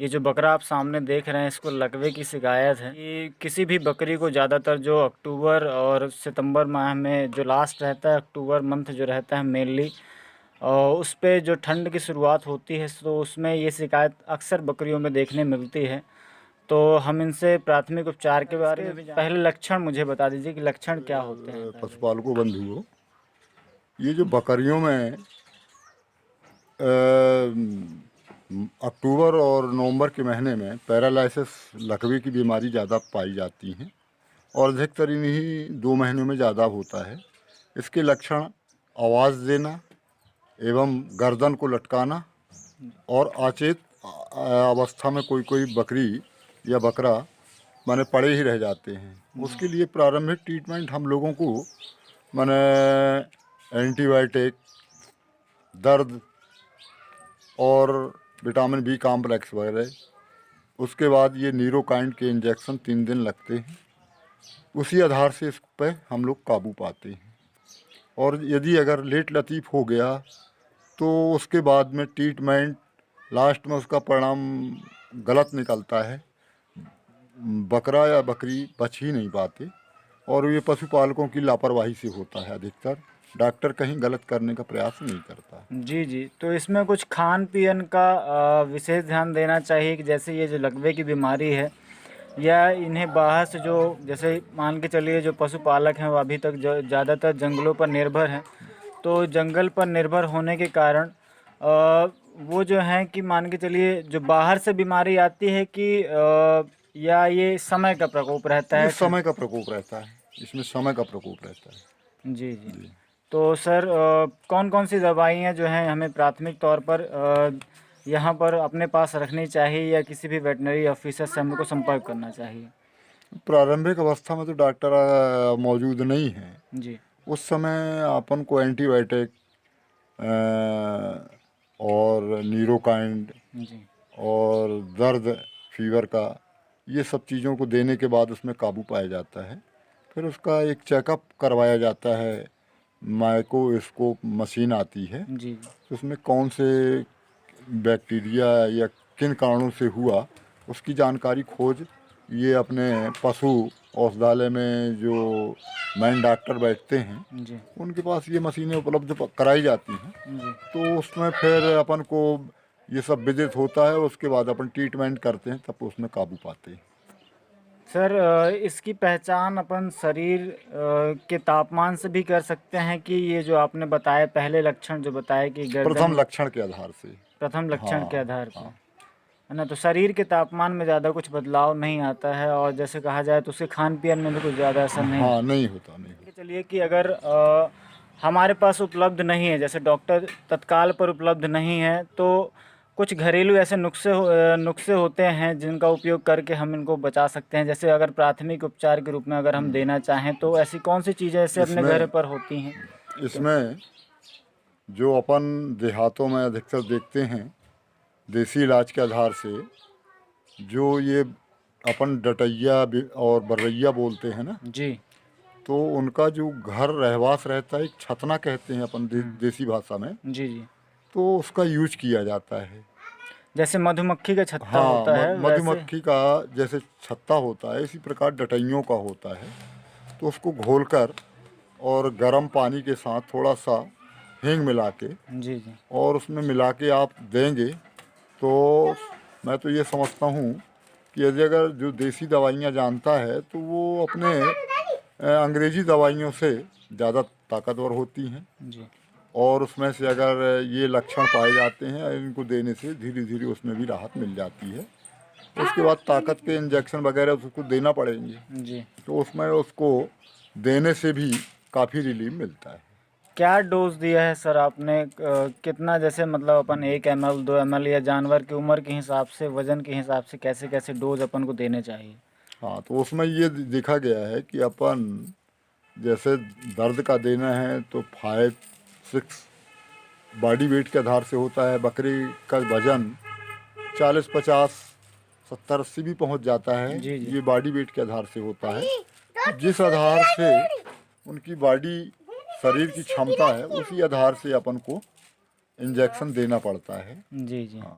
ये जो बकरा आप सामने देख रहे हैं, इसको लकवे की शिकायत है। ये किसी भी बकरी को ज़्यादातर जो अक्टूबर और सितंबर माह में जो लास्ट रहता है, अक्टूबर मंथ जो रहता है मेनली, और उस पे जो ठंड की शुरुआत होती है, तो उसमें ये शिकायत अक्सर बकरियों में देखने मिलती है। तो हम इनसे प्राथमिक उपचार के बारे में भी पहले लक्षण मुझे बता दीजिए कि लक्षण क्या होते हैं पहले। पशुपालकों बंधुओं, ये जो बकरियों में अक्टूबर और नवंबर के महीने में पैरालाइसिस लकवे की बीमारी ज़्यादा पाई जाती हैं और अधिकतर इन्हीं 2 महीनों में ज़्यादा होता है। इसके लक्षण आवाज़ देना एवं गर्दन को लटकाना और अचेत अवस्था में कोई कोई बकरी या बकरा माने पड़े ही रह जाते हैं। उसके लिए प्रारंभिक ट्रीटमेंट हम लोगों को माने एंटीबायोटिक, दर्द और विटामिन बी कॉम्प्लेक्स वगैरह, उसके बाद ये नीरोकाइंड के इंजेक्शन 3 दिन लगते हैं। उसी आधार से इस पर हम लोग काबू पाते हैं। और यदि अगर लेट लतीफ़ हो गया तो उसके बाद में ट्रीटमेंट लास्ट में उसका परिणाम गलत निकलता है, बकरा या बकरी बच ही नहीं पाते और ये पशुपालकों की लापरवाही से होता है। अधिकतर डॉक्टर कहीं गलत करने का प्रयास नहीं करता। जी जी, तो इसमें कुछ खान पीन का विशेष ध्यान देना चाहिए कि जैसे ये जो लकवे की बीमारी है, या इन्हें बाहर से जो, जैसे मान के चलिए जो पशुपालक हैं वो अभी तक जो ज़्यादातर जंगलों पर निर्भर हैं, तो जंगल पर निर्भर होने के कारण वो जो हैं कि मान के चलिए जो बाहर से बीमारी आती है कि या ये समय का प्रकोप रहता ये है। समय का प्रकोप रहता है, इसमें समय का प्रकोप रहता है। जी जी। जी। तो सर कौन कौन सी दवाइयाँ जो हैं हमें प्राथमिक तौर पर यहाँ पर अपने पास रखनी चाहिए, या किसी भी वेटनरी ऑफिसर से हमको संपर्क करना चाहिए? प्रारंभिक अवस्था में तो डॉक्टर मौजूद नहीं है। जी उस समय अपन को एंटीबायोटिक और नीरोकाइंड जी और दर्द फीवर का, ये सब चीज़ों को देने के बाद उसमें काबू पाया जाता है। फिर उसका एक चेकअप करवाया जाता है। माइक्रोस्कोप मशीन आती है, जी तो उसमें कौन से बैक्टीरिया या किन कारणों से हुआ उसकी जानकारी खोज ये अपने पशु औषधालय में जो मेन डॉक्टर बैठते हैं जी उनके पास ये मशीनें उपलब्ध कराई जाती हैं। जी। तो उसमें फिर अपन को ये सब विदित होता है, उसके बाद अपन ट्रीटमेंट करते हैं, तब उसमें काबू पाते हैं। सर इसकी पहचान अपन शरीर के तापमान से भी कर सकते हैं कि ये जो आपने बताया पहले लक्षण जो बताया कि गर्दन प्रथम में, लक्षण के आधार से। प्रथम लक्षण के हाँ आधार पर, हाँ। है ना? तो शरीर के तापमान में ज़्यादा कुछ बदलाव नहीं आता है, और जैसे कहा जाए तो उसके खान पीन में भी कुछ ज़्यादा असर नहीं हाँ, होता। नहीं होता, नहीं कि होता। चलिए कि अगर हमारे पास उपलब्ध नहीं है, जैसे डॉक्टर तत्काल पर उपलब्ध नहीं है, तो कुछ घरेलू ऐसे नुस्खे होते हैं जिनका उपयोग करके हम इनको बचा सकते हैं। जैसे अगर प्राथमिक उपचार के रूप में अगर हम देना चाहें, तो ऐसी कौन सी चीज़ें ऐसे अपने घर इसमें पर होती हैं? इसमें जो अपन देहातों में अधिकतर देखते हैं देसी इलाज के आधार से, जो ये अपन डटैया और बर्रैया बोलते हैं ना, जी तो उनका जो घर रहवास रहता है, एक छतना कहते हैं अपन देसी भाषा में, जी जी। तो उसका यूज किया जाता है। जैसे मधुमक्खी का छत्ता हाँ, होता है वैसे। मधुमक्खी का जैसे छत्ता होता है, इसी प्रकार डटैयों का होता है। तो उसको घोलकर और गर्म पानी के साथ थोड़ा सा हींग मिला के जी जी और उसमें मिला के आप देंगे, तो मैं तो ये समझता हूँ कि यदि अगर जो देसी दवाइयाँ जानता है तो वो अपने अंग्रेजी दवाइयों से ज़्यादा ताकतवर होती हैं। जी। और उसमें से अगर ये लक्षण पाए जाते हैं, इनको देने से धीरे धीरे उसमें भी राहत मिल जाती है। उसके बाद ताकत के इंजेक्शन वगैरह उसको देना पड़ेंगे, जी। तो उसमें उसको देने से भी काफ़ी रिलीफ मिलता है। क्या डोज दिया है सर आपने? कितना, जैसे मतलब अपन 1 ml 2 ml, या जानवर की उम्र के हिसाब से, वजन के हिसाब से कैसे कैसे डोज अपन को देने चाहिए? हाँ, तो उसमें ये देखा गया है कि अपन जैसे दर्द का देना है तो 5-6 बॉडी वेट के आधार से होता है। बकरी का वजन 40-50-70-80 भी पहुंच जाता है। जी जी। ये बॉडी वेट के आधार से होता है। जिस आधार से उनकी बॉडी शरीर की क्षमता है, उसी आधार से अपन को इंजेक्शन देना पड़ता है। जी जी। हाँ।